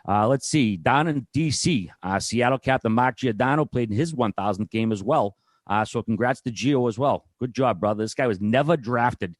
Let's see. Down in D.C., Seattle captain Mark Giordano played in his 1,000th game as well. So congrats to Gio as well. Good job, brother. This guy was never drafted.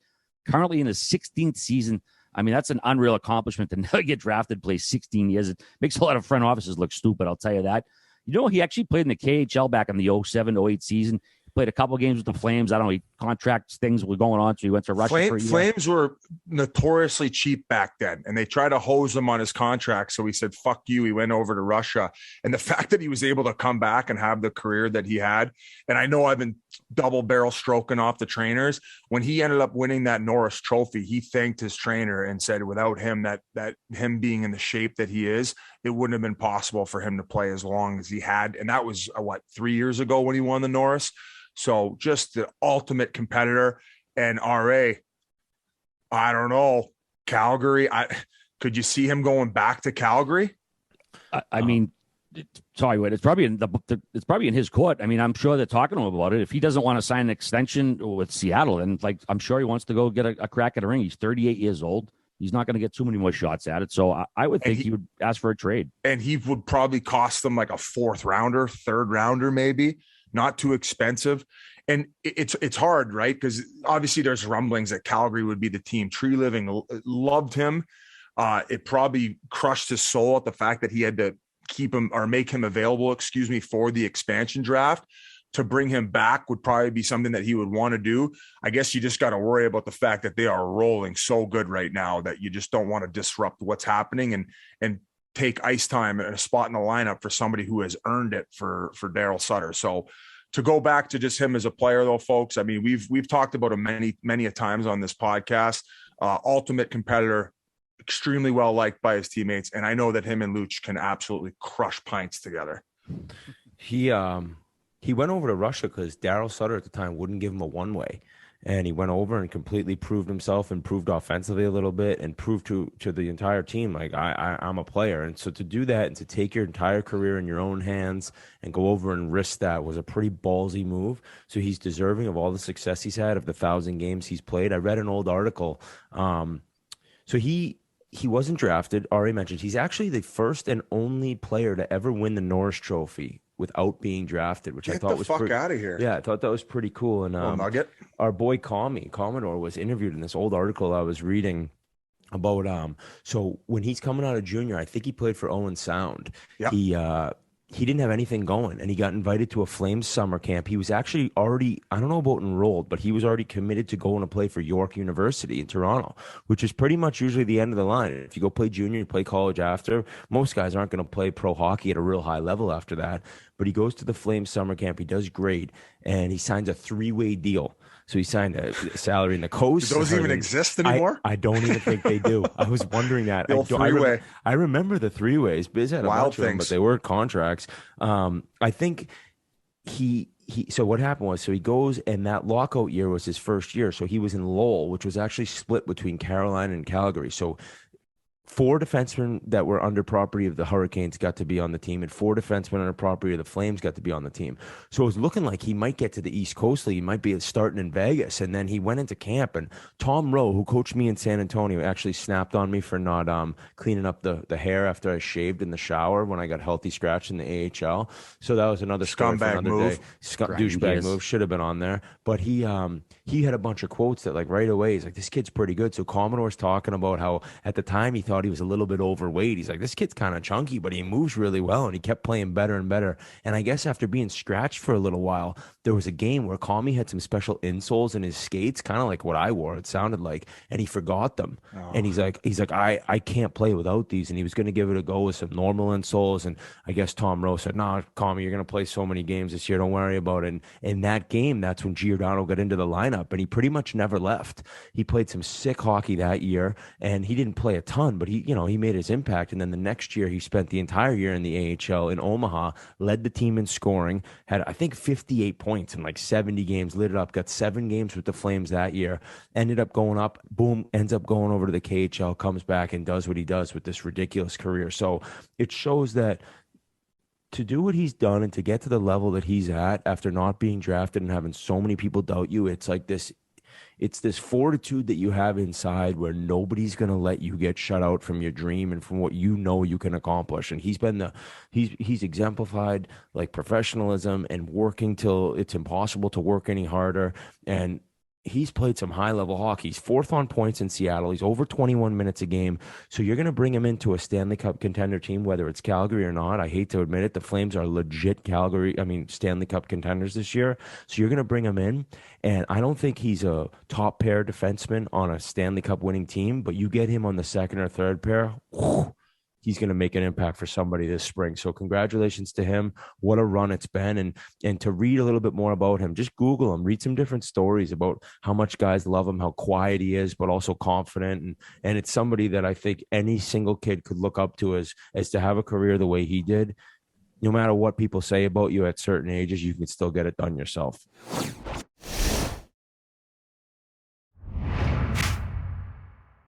Currently in his 16th season. I mean, that's an unreal accomplishment to never get drafted, play 16 years. It makes a lot of front offices look stupid, I'll tell you that. You know, he actually played in the KHL back in the 07-08 season. Played a couple games with the Flames. I don't know, contracts things were going on, so he went to Russia for a year. Flames were notoriously cheap back then, and they tried to hose him on his contract. So he said, fuck you. He went over to Russia. And the fact that he was able to come back and have the career that he had, and I know I've been double barrel stroking off the trainers. When he ended up winning that Norris Trophy, he thanked his trainer and said without him, that him being in the shape that he is, it wouldn't have been possible for him to play as long as he had. And that was, 3 years ago when he won the Norris. So just the ultimate competitor. And RA, I don't know, Calgary. Could you see him going back to Calgary? I mean, sorry, wait. It's probably in his court. I mean, I'm sure they're talking to him about it. If he doesn't want to sign an extension with Seattle, and I'm sure he wants to go get a crack at a ring. He's 38 years old. He's not going to get too many more shots at it. So I would think he would ask for a trade. And he would probably cost them like a fourth rounder, third rounder, maybe. Not too expensive. And it's hard, right? Because obviously there's rumblings that Calgary would be the team. Tree Living loved him. It probably crushed his soul at the fact that he had to keep him or make him available, for the expansion draft. To bring him back would probably be something that he would want to do. I guess you just got to worry about the fact that they are rolling so good right now that you just don't want to disrupt what's happening and take ice time and a spot in the lineup for somebody who has earned it for Daryl Sutter. So to go back to just him as a player though, folks, I mean, we've talked about him many a times on this podcast, ultimate competitor, extremely well liked by his teammates. And I know that him and Luch can absolutely crush pints together. He went over to Russia because Daryl Sutter at the time wouldn't give him a one-way. And he went over and completely proved himself, improved offensively a little bit, and proved to the entire team, like, I'm a player. And so to do that and to take your entire career in your own hands and go over and risk that was a pretty ballsy move. So he's deserving of all the success he's had, of the 1,000 games he's played. I read an old article. So he wasn't drafted. Ari mentioned he's actually the first and only player to ever win the Norris Trophy without being drafted, which I thought was fuck out of here. Yeah, I thought that was pretty cool. And Nugget. Our boy Commodore was interviewed in this old article I was reading about so when he's coming out of junior, I think he played for Owen Sound. Yep. He didn't have anything going, and he got invited to a Flames summer camp. He was actually already, I don't know about enrolled, but he was already committed to going to play for York University in Toronto, which is pretty much usually the end of the line. If you go play junior, you play college after, most guys aren't going to play pro hockey at a real high level after that. But he goes to the Flames summer camp. He does great, and he signs a 3-way deal. So he signed a salary in the coast. Do those even exist anymore? I don't even think they do. I was wondering that. The old 3-way. I remember the 3-ways. Biz had a bunch of them, but they were contracts. I think so what happened was, so he goes, and that lockout year was his first year. So he was in Lowell, which was actually split between Carolina and Calgary. So 4 defensemen that were under property of the Hurricanes got to be on the team, and 4 defensemen under property of the Flames got to be on the team. So it was looking like he might get to the East Coast League. He might be starting in Vegas. And then he went into camp, and Tom Rowe, who coached me in San Antonio, actually snapped on me for not cleaning up the hair after I shaved in the shower when I got healthy scratch in the AHL. So that was another scumbag move. Douchebag move. Should have been on there. But he had a bunch of quotes that, like, right away, he's like, this kid's pretty good. So Commodore's talking about how at the time he thought he was a little bit overweight. He's like, this kid's kind of chunky, but he moves really well, and he kept playing better and better. And I guess after being scratched for a little while, there was a game where Comey had some special insoles in his skates, kind of like what I wore, it sounded like, and he forgot them. Oh. And he's like, I can't play without these. And he was going to give it a go with some normal insoles. And I guess Tom Rowe said, nah, Comey, you're going to play so many games this year, don't worry about it. And in that game, that's when Giordano got into the lineup, and he pretty much never left. He played some sick hockey that year, and he didn't play a ton, but he made his impact. And then the next year, he spent the entire year in the AHL in Omaha, led the team in scoring, had, I think, 58 points in like 70 games, lit it up, got 7 games with the Flames that year, ended up going up, boom, ends up going over to the KHL, comes back and does what he does with this ridiculous career. So it shows that to do what he's done and to get to the level that he's at after not being drafted and having so many people doubt you, it's like this. it's this fortitude that you have inside where nobody's going to let you get shut out from your dream and from what you know you can accomplish. And he's exemplified like professionalism and working till it's impossible to work any harder. And he's played some high level hockey. He's fourth on points in Seattle. He's over 21 minutes a game. So you're going to bring him into a Stanley Cup contender team, whether it's Calgary or not. I hate to admit it. The Flames are legit Stanley Cup contenders this year. So you're going to bring him in. And I don't think he's a top pair defenseman on a Stanley Cup winning team, but you get him on the second or third pair, he's going to make an impact for somebody this spring. So congratulations to him. What a run it's been. And to read a little bit more about him, just Google him, read some different stories about how much guys love him, how quiet he is, but also confident. And it's somebody that I think any single kid could look up to as to have a career the way he did. No matter what people say about you at certain ages, you can still get it done yourself.